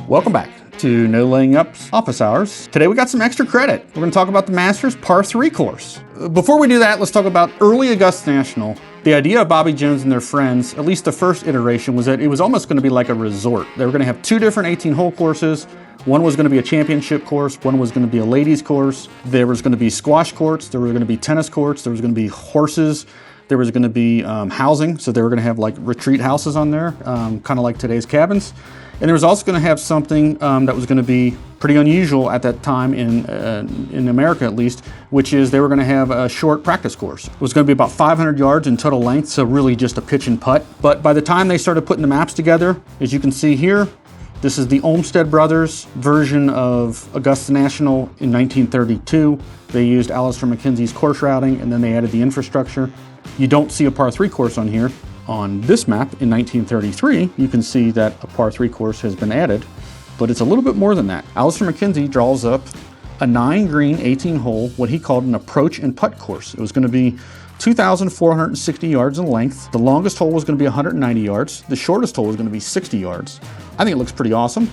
Welcome back to No Laying Up's Office Hours. Today we got some extra credit. We're going to talk about the Masters Par 3 course. Before we do that, let's talk about early Augusta National. The idea of Bobby Jones and their friends, at least the first iteration, was that it was almost going to be like a resort. They were going to have two different 18-hole courses. One was going to be a championship course. One was going to be a ladies course. There was going to be squash courts. There were going to be tennis courts. There was going to be horses. There was going to be housing. So they were going to have like retreat houses on there, kind of like today's cabins. And there was also going to have something that was going to be pretty unusual at that time in America at least, which is they were going to have a short practice course. It was going to be about 500 yards in total length, so really just a pitch and putt. But by the time they started putting the maps together, as you can see here, this is the Olmsted Brothers version of Augusta National in 1932. They used Alistair McKenzie's course routing, and then they added the infrastructure. You don't see a par 3 course on here. On this map in 1933, you can see that a par 3 course has been added, but it's a little bit more than that. Alistair McKenzie draws up a 9-green 18-hole, what he called an approach and putt course. It was going to be 2,460 yards in length. The longest hole was going to be 190 yards. The shortest hole was going to be 60 yards. I think it looks pretty awesome.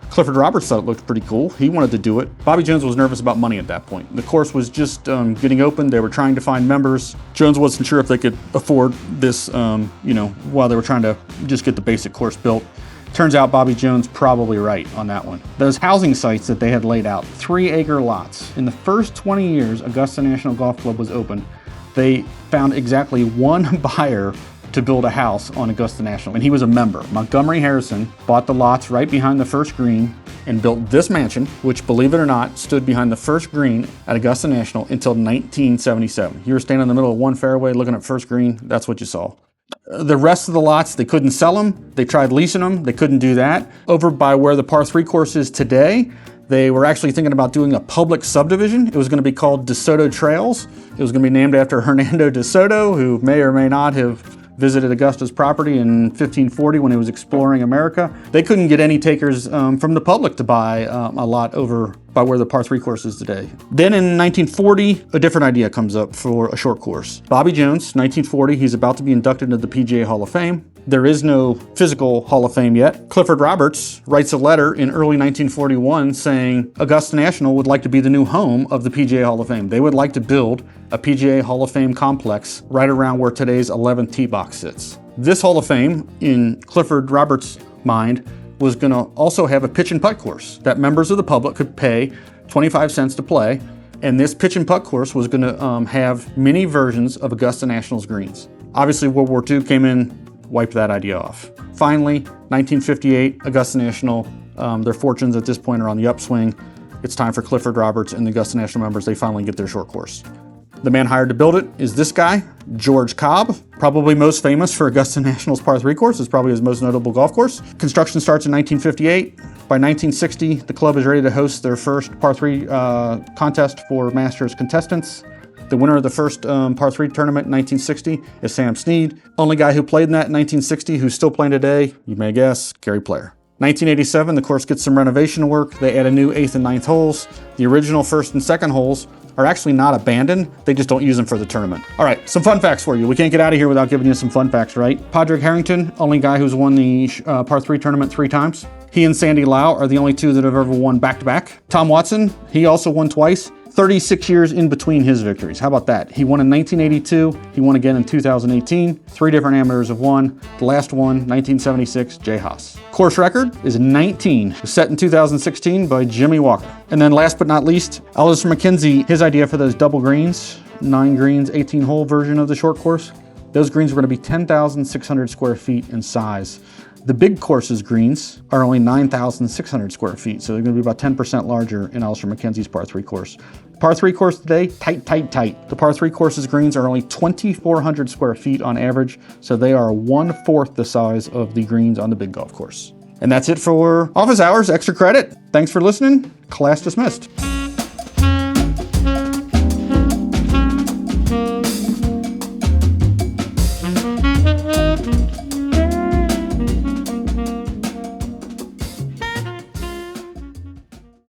Clifford Roberts thought it looked pretty cool. He wanted to do it. Bobby Jones was nervous about money at that point. The course was just getting open. They were trying to find members. Jones wasn't sure if they could afford this, while they were trying to just get the basic course built. Turns out Bobby Jones probably right on that one. Those housing sites that they had laid out, 3-acre lots. In the first 20 years Augusta National Golf Club was open, they found exactly one buyer to build a house on Augusta National, and he was a member. Montgomery Harrison bought the lots right behind the first green and built this mansion, which, believe it or not, stood behind the first green at Augusta National until 1977. You were standing in the middle of one fairway looking at first green, that's what you saw. The rest of the lots, they couldn't sell them. They tried leasing them, they couldn't do that. Over by where the par 3 course is today, they were actually thinking about doing a public subdivision. It was going to be called DeSoto Trails. It was going to be named after Hernando de Soto, who may or may not have visited Augusta's property in 1540 when he was exploring America. They couldn't get any takers from the public to buy a lot over by where the par 3 course is today. Then in 1940, a different idea comes up for a short course. Bobby Jones, 1940, he's about to be inducted into the PGA Hall of Fame. There is no physical Hall of Fame yet. Clifford Roberts writes a letter in early 1941 saying Augusta National would like to be the new home of the PGA Hall of Fame. They would like to build a PGA Hall of Fame complex right around where today's 11th tee box sits. This Hall of Fame, in Clifford Roberts' mind, was going to also have a pitch and putt course that members of the public could pay 25 cents to play. And this pitch and putt course was going to have many versions of Augusta National's greens. Obviously, World War II came in, wiped that idea off. Finally, 1958, Augusta National, their fortunes at this point are on the upswing. It's time for Clifford Roberts and the Augusta National members, they finally get their short course. The man hired to build it is this guy, George Cobb, probably most famous for Augusta National's par 3 course. It's probably his most notable golf course. Construction starts in 1958. By 1960, the club is ready to host their first par 3 contest for Masters contestants. The winner of the first par 3 tournament in 1960 is Sam Snead. Only guy who played in that in 1960 who's still playing today, you may guess, Gary Player. 1987, the course gets some renovation work. They add a new 8th and 9th holes. The original 1st and 2nd holes are actually not abandoned. They just don't use them for the tournament. All right, some fun facts for you. We can't get out of here without giving you some fun facts, right? Padraig Harrington, only guy who's won the par 3 tournament 3 times. He and Sandy Lau are the only two that have ever won back-to-back. Tom Watson, he also won twice. 36 years in between his victories. How about that? He won in 1982. He won again in 2018. 3 different amateurs have won. The last one, 1976, Jay Haas. Course record is 19, set in 2016 by Jimmy Walker. And then last but not least, Alistair McKenzie, his idea for those double greens, 9 greens, 18-hole version of the short course, those greens were going to be 10,600 square feet in size. The big course's greens are only 9,600 square feet, so they're going to be about 10% larger in Alistair McKenzie's par 3 course. Par 3 course today, tight. The par 3 course's greens are only 2,400 square feet on average, so they are 1/4 the size of the greens on the big golf course. And that's it for Office Hours Extra Credit. Thanks for listening. Class dismissed.